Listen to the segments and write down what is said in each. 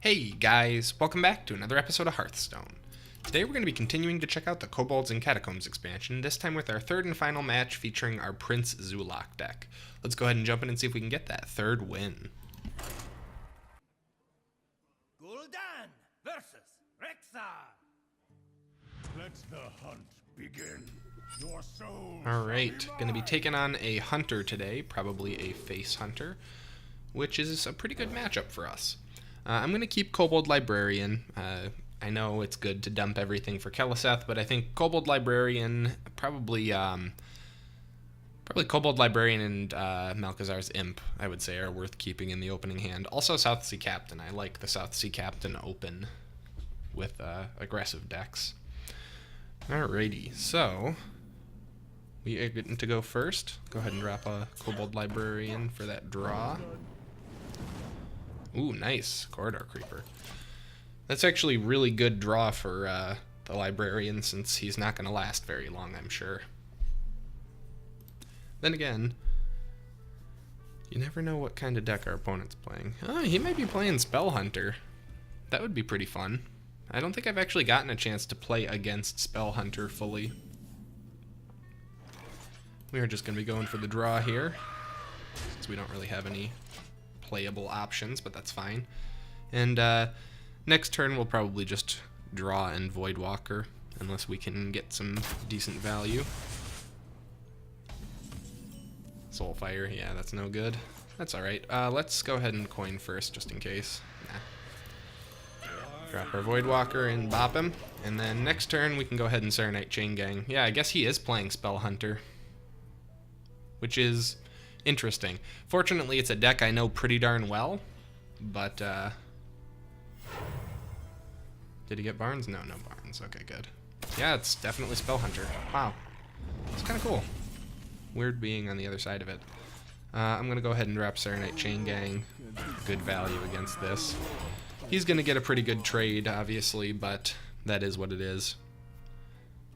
Hey guys, welcome back to another episode of Hearthstone. Today we're going to be continuing to check out the Kobolds and Catacombs expansion, this time with our third and final match featuring our Prince Zoolock deck. Let's go ahead and jump in and see if we can get that third win. Gul'dan versus Rexxar. Let the hunt begin. Your soul. Alright, going to be taking on a hunter today, probably a face hunter, which is a pretty good matchup for us. I'm going to keep Kobold Librarian. I know it's good to dump everything for Keleseth, but I think Kobold Librarian, probably Kobold Librarian and Malchezaar's Imp, I would say, are worth keeping in the opening hand. Also South Sea Captain. I like the South Sea Captain open with aggressive decks. Alrighty, so we are getting to go first. Go ahead and drop a Kobold Librarian for that draw. Ooh, nice. Corridor Creeper. That's actually really good draw for the Librarian, since he's not going to last very long, I'm sure. Then again, you never know what kind of deck our opponent's playing. Oh, he might be playing Spell Hunter. That would be pretty fun. I don't think I've actually gotten a chance to play against Spell Hunter fully. We are just going to be going for the draw here, since we don't really have any playable options, but that's fine. And next turn we'll probably just draw and Voidwalker, unless we can get some decent value. Soulfire, yeah, that's no good. That's alright. Let's go ahead and coin first, just in case. Nah. Drop our Voidwalker and bop him. And then next turn we can go ahead and Saronite Chain Gang. Yeah, I guess he is playing Spell Hunter, which is interesting. Fortunately, it's a deck I know pretty darn well, but, did he get Barnes? No, no Barnes. Okay, good. Yeah, it's definitely Spell Hunter. Wow. It's kind of cool. Weird being on the other side of it. I'm going to go ahead and drop Saronite Chain Gang. Good value against this. He's going to get a pretty good trade, obviously, but that is what it is.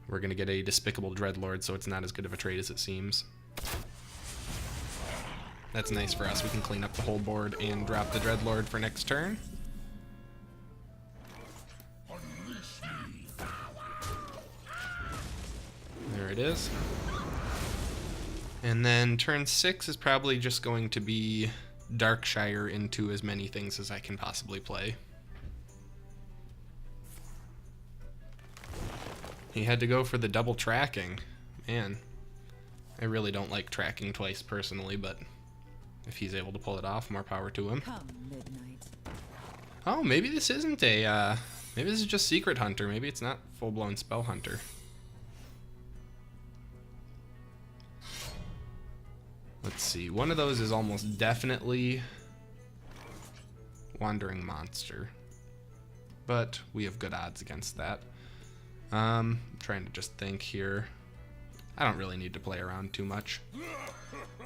We're going to get a Despicable Dreadlord, so it's not as good of a trade as it seems. That's nice for us. We can clean up the whole board and drop the Dreadlord for next turn. There it is. And then turn 6 is probably just going to be Darkshire into as many things as I can possibly play. He had to go for the double tracking. Man, I really don't like tracking twice personally, but if he's able to pull it off, more power to him. Come midnight. Oh, maybe this isn't a, maybe this is just Secret Hunter. Maybe it's not full-blown Spell Hunter. Let's see. One of those is almost definitely Wandering Monster, but we have good odds against that. Trying to just think here. I don't really need to play around too much.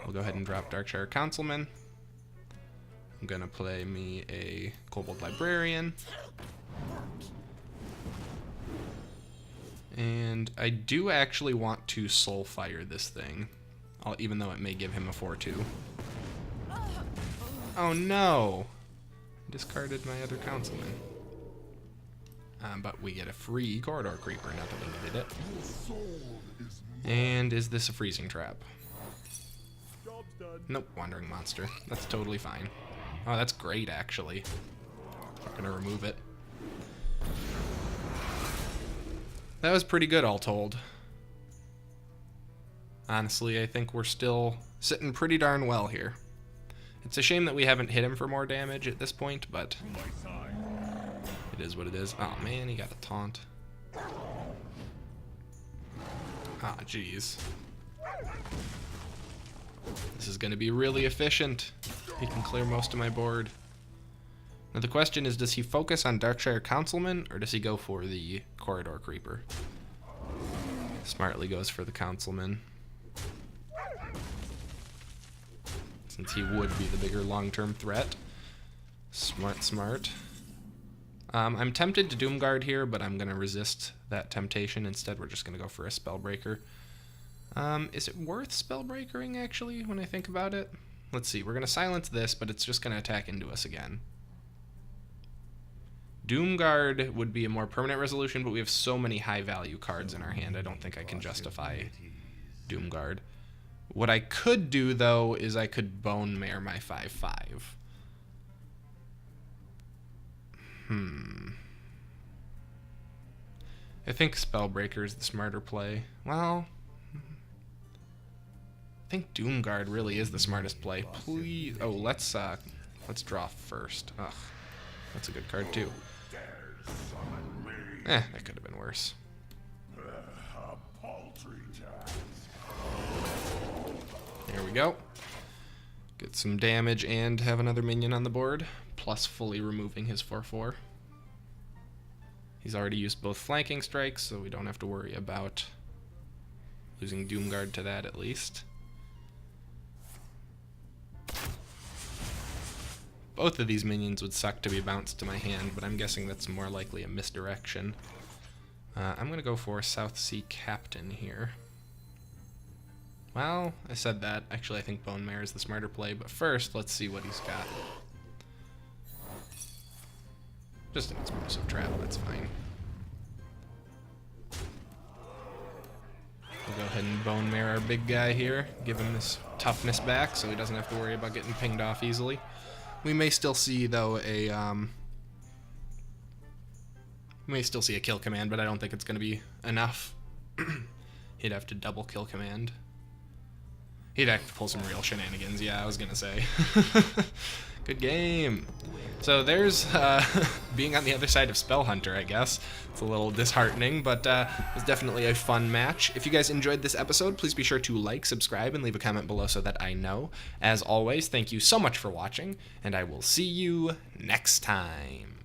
We'll go ahead and drop Darkshire Councilman. I'm gonna play me a Kobold Librarian. And I do actually want to Soulfire this thing, even though it may give him a 4-2. Oh no! I discarded my other Councilman. But we get a free Corridor Creeper, not that we needed it. And is this a Freezing Trap? Nope, Wandering Monster. That's totally fine. Oh, that's great, actually. I'm gonna remove it. That was pretty good, all told. Honestly, I think we're still sitting pretty darn well here. It's a shame that we haven't hit him for more damage at this point, but it is what it is. Oh man, he got a taunt. Ah, jeez. This is going to be really efficient. He can clear most of my board. Now the question is, does he focus on Darkshire Councilman, or does he go for the Corridor Creeper? Smartly goes for the Councilman, since he would be the bigger long-term threat. Smart, smart. I'm tempted to Doomguard here, but I'm going to resist that temptation. Instead, we're just going to go for a Spellbreaker. Is it worth Spellbreakering, actually, when I think about it? Let's see. We're going to silence this, but it's just going to attack into us again. Doomguard would be a more permanent resolution, but we have so many high-value cards in our hand, I don't think I can justify Doomguard. What I could do, though, is I could Bonemare my 5/5. I think Spellbreaker is the smarter play. Well, I think Doomguard really is the smartest play. Please, oh, let's draw first. Ugh, that's a good card too. That could have been worse. There we go. Get some damage and have another minion on the board, plus fully removing his 4/4. He's already used both flanking strikes, so we don't have to worry about losing Doomguard to that at least. Both of these minions would suck to be bounced to my hand, but I'm guessing that's more likely a misdirection. I'm going to go for South Sea Captain here. Well, I said that. Actually, I think Bonemare is the smarter play, but first, let's see what he's got. Just an explosive trap, that's fine. We'll go ahead and Bonemare our big guy here, give him this toughness back so he doesn't have to worry about getting pinged off easily. We may still see, though, we may still see a kill command, but I don't think it's going to be enough. He'd have to double kill command. He'd have to pull some real shenanigans, yeah, I was going to say. Good game. So there's being on the other side of Spell Hunter, I guess. It's a little disheartening, but it was definitely a fun match. If you guys enjoyed this episode, please be sure to like, subscribe, and leave a comment below so that I know. As always, thank you so much for watching, and I will see you next time.